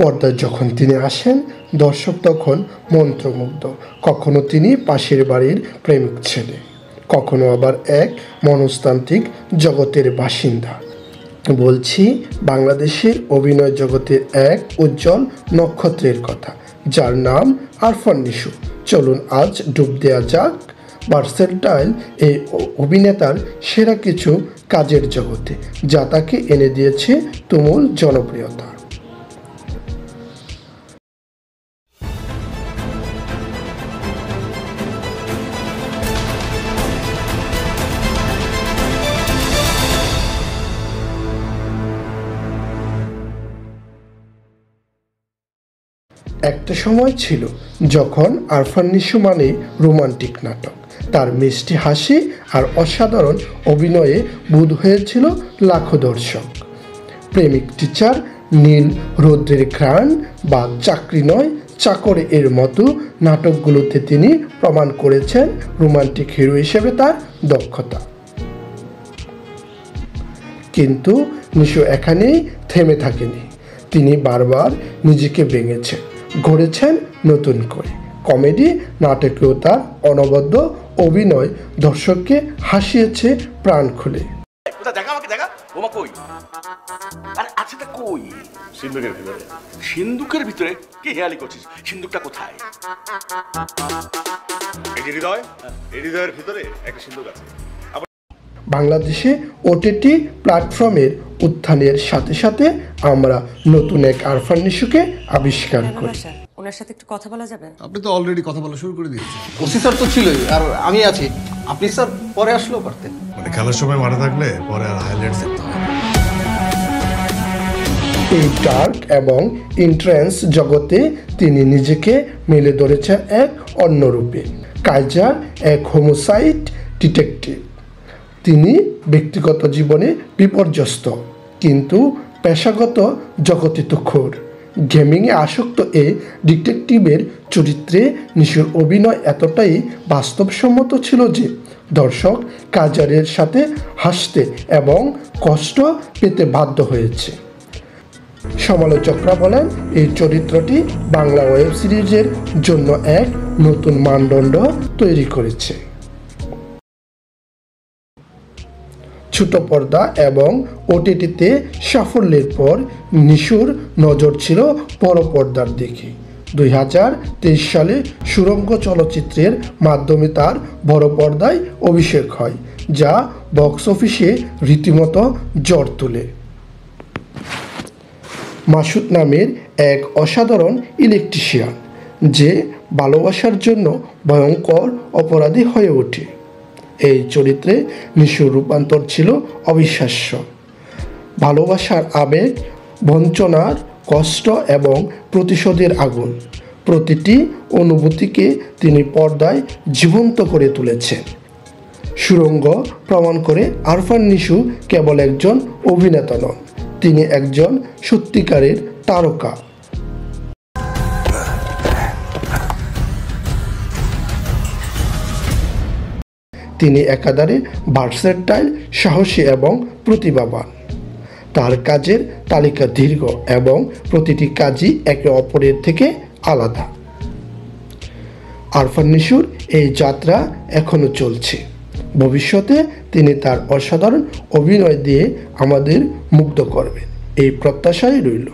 পর্দায় যখন তিনি আসেন দর্শক তখন মন্ত্রমুগ্ধ। কখনো তিনি পাশের বাড়ির প্রেমিক ছেলে, কখনো আবার এক মনস্তান্ত্রিক জগতের বাসিন্দা। বলছি বাংলাদেশের অভিনয় জগতের এক উজ্জ্বল নক্ষত্রের কথা, যার নাম আরফান নিশু। চলুন আজ ডুব দেওয়া যাক ভার্সেটাইল এই অভিনেতার সেরা কিছু কাজের জগতে, যা তাকে এনে দিয়েছে তুমুল জনপ্রিয়তা। একটা সময় ছিল যখন আরফান নিশু মানে রোমান্টিক নাটক। তার মিষ্টি হাসি আর অসাধারণ অভিনয়ে বুঁদ হয়েছিল লাখো দর্শক। প্রেমিক টিচার, নীল রৌদ্রের ঘ্রাণ বা চাকরি নয় চাকরে এর মতো নাটকগুলোতে তিনি প্রমাণ করেছেন রোমান্টিক হিরো হিসেবে তার দক্ষতা। কিন্তু নিশু এখানেই থেমে থাকেনি। তিনি বারবার নিজেকে ভেঙেছেন, গড়েছেন নতুন করে। কমেডি, নাটকীয়তা, অনবদ্য অভিনয় দর্শককে হাসিয়েছে প্রাণ খুলে। সিন্দুকের ভিতরে কি হেয়ালি করছিস? সিন্দুকটা কোথায়? হৃদয়ের ভিতরে একটা সিন্দুক আছে। বাংলাদেশে ওটিটি প্ল্যাটফর্মের উত্থানের সাথে সাথে আমরা নতুন এক আরফান নিশুকে আবিষ্কার করি। ওনার সাথে একটু কথা বলা যাবে? আপনি তো অলরেডি কথা বলা শুরু করে দিয়েছেন। ওসি স্যার তো ছিলই, আর আমি আছি। আপনি স্যার পরে আসলেও পারতেন। মানে খেলার সময় মাঠে থাকলে পরে আর হাইলাইটস দেখতে হয়। এই ডার্ক এবং ইন্ট্রেন্স জগতে তিনি নিজেকে মেলে ধরেছেন এক অন্য রূপে। কাইজার এক হোমোসাইড ডিটেকটিভ। তিনি ব্যক্তিগত জীবনে বিপর্যস্ত, কিন্তু পেশাগত জগতে তুখোড়। গেমিংয়ে আসক্ত এই ডিটেকটিভের চরিত্রে নিশুর অভিনয় এতটাই বাস্তবসম্মত ছিল যে দর্শক কাইজারের সাথে হাসতে এবং কষ্ট পেতে বাধ্য হয়েছে। সমালোচকরা বলেন এই চরিত্রটি বাংলা ওয়েব সিরিজের জন্য এক নতুন মানদণ্ড তৈরি করেছে। ছোট পর্দা এবং ওটিটিতে সাফল্যের পর নিশুর নজর ছিল বড় পর্দার দিকে। 2023 সালে সুড়ঙ্গ চলচ্চিত্রের মাধ্যমে তার বড় পর্দায় অভিষেক হয়, যা বক্স অফিসে রীতিমতো ঝড় তোলে। মাসুদ নামের এক অসাধারণ ইলেকট্রিশিয়ান, যে ভালোবাসার জন্য ভয়ঙ্কর অপরাধী হয়ে ওঠে। এই চরিত্রে নিশুর রূপান্তর ছিল অবিশ্বাস্য। ভালোবাসার আবেগ, বঞ্চনার কষ্ট এবং প্রতিশোধের আগুন, প্রতিটি অনুভূতিকে তিনি পর্দায় জীবন্ত করে তুলেছেন। সুড়ঙ্গ প্রমাণ করে আরফান নিশু কেবল একজন অভিনেতা নন, তিনি একজন সত্যিকারের তারকা। তিনি একাধারে ভার্সেটাইল, সাহসী এবং প্রতিভাবান। তার কাজের তালিকা দীর্ঘ এবং প্রতিটি কাজই একে অপরের থেকে আলাদা। আরফান নিশুর এই যাত্রা এখনও চলছে। ভবিষ্যতে তিনি তার অসাধারণ অভিনয় দিয়ে আমাদের মুগ্ধ করবেন, এই প্রত্যাশাই রইল।